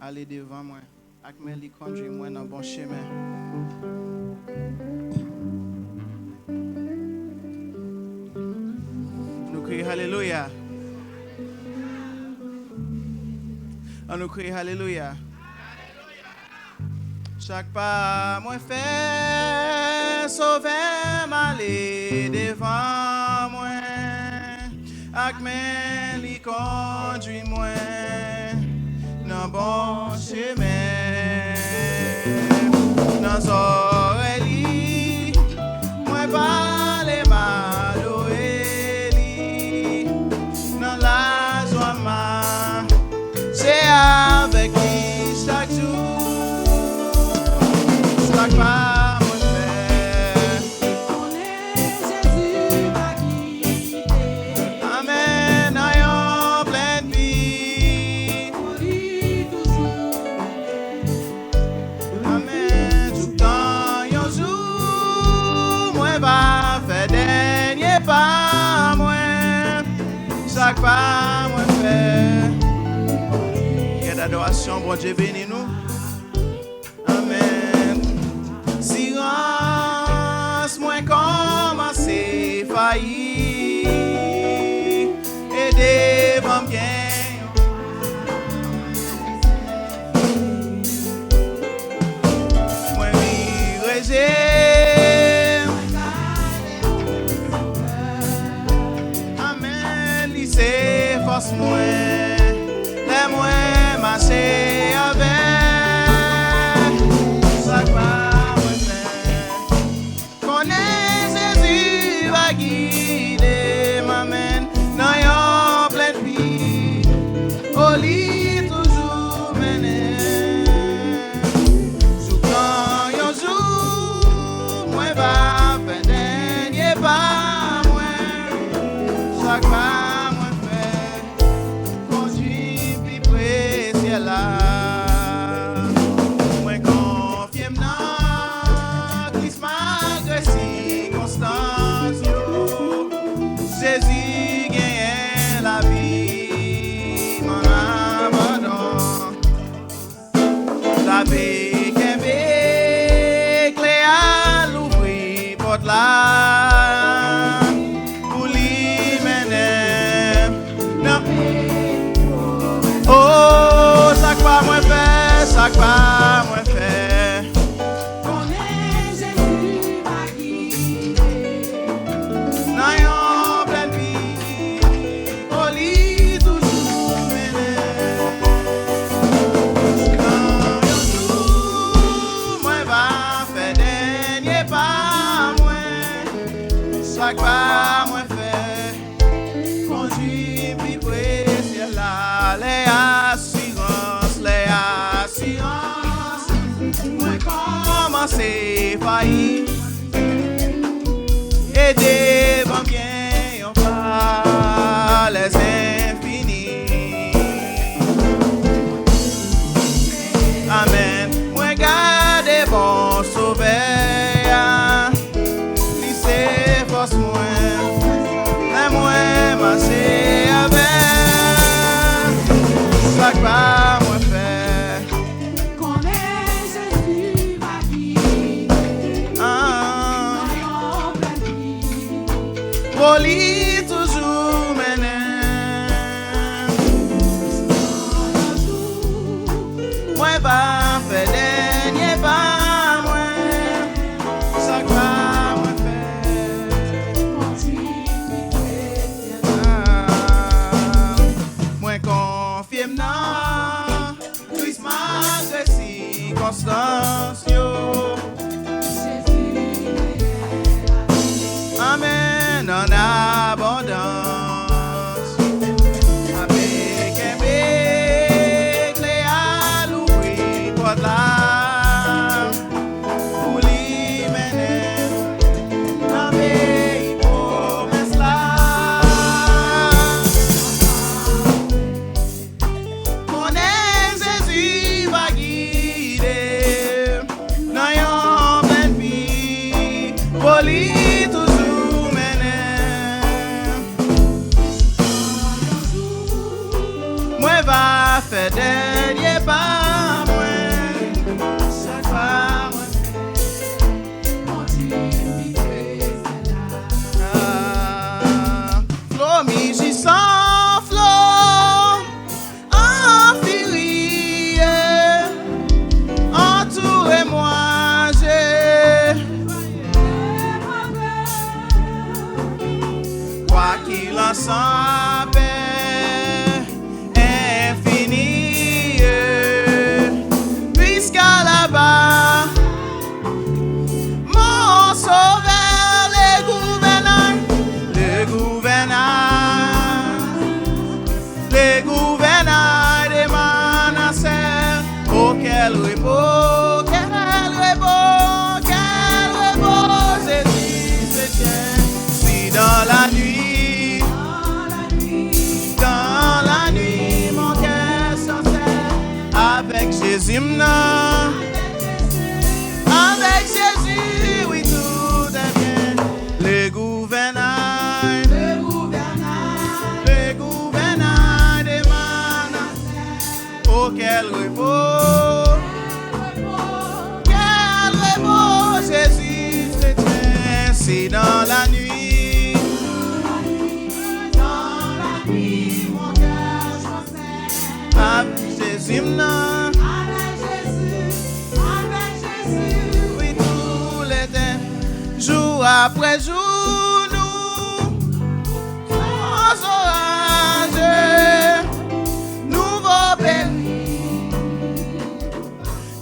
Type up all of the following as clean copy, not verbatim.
aller devant moi. Avec moi, il conduit moi dans le bon chemin. Nous crions Alléluia. On nous crie Alléluia. Chaque pas, moi fait, sauver m'aller devant moi. Avec moi, il conduit moi dans bon chemin. Dans oreilles, moi parle mal dans la joie, c'est avec qui chaque jour, chaque pas moi fait. On est Jésus va guider. Amen, ayons plein de vie. On lit toujours. Amen, tout temps, yon jour, moi va faire dernier pas, moi, chaque pas, moi fait. Quelle adoration, bon Dieu bénis nous. Amen. Silence, moi commencé failli. Aidez-moi bien. Moi m'y Amen, lycée force moi, les moi marcher avec, chaque pas moi faire. Connais Jésus va guider, m'amène dans yon plein de vie, au lit toujours mener. Sous quand yon jour, moi va faire dernier pas, moi, chaque pas moi fait, conduit puis précieux là. Moi confie dans Christ malgré circonstances, yo. Jésus gagne la vie, mon abandon. La paix qu'est clé à l'ouvrir porte là pour lui mener. Non. Oh, chaque pas moi fait, chaque pas moi fait. On est Jésus va guider. Dans yon pleine vie, au lit toujours mener. Dans yon jour, moi va faire dernier pas, moi, chaque pas moi fait, conduit puis précieux là, les assurances, moi commencer failli. Aidez-moi bien, on pas les infinis. Amen. Moi garde bon sauveur. Lycée force moi. Et moi marcher avec. Chaque pas moi fait. On est Jésus va guider. Ah, On plein vie. au lit toujours mener. Moi va faire dernier pas, moi, chaque pas moi fait. Moi confie dans Christ malgré circonstances, yo. Amen en abondance. Avec un bec, les à l'ouvrir porte là pour lui mener. Avec promesse là. On est Jésus va guider. quel repos, Jésus se tient. Si dans la nuit, mon cœur sincère, avec Jésus, avec Jésus, oui, tout est bien. Le gouvernail des Manassés. Oh, quel repos, Jésus se tient. Si dans la nuit, mon cœur sincère, avec Jésus, oui, tout l'était, jour après jour, nous, sans orage, nouveau pays,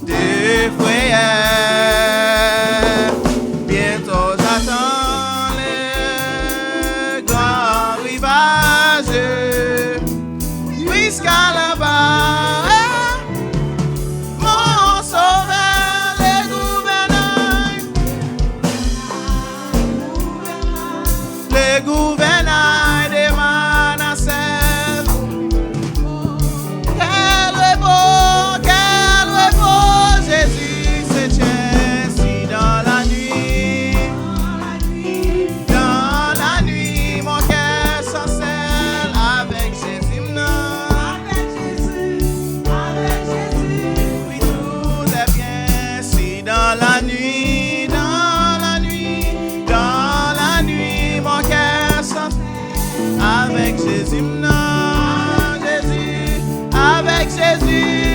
des frères, bientôt j'attends le grand rivage, puisqu'à là-bas, mon sauveur, le gouvernail des Manassés. Quel repos, Jésus se tient. Si dans la nuit, mon cœur s'encelle avec Jésus, oui, tout est bien. Si dans la nuit, mon cœur s'encelle avec Jésus, avec Jésus.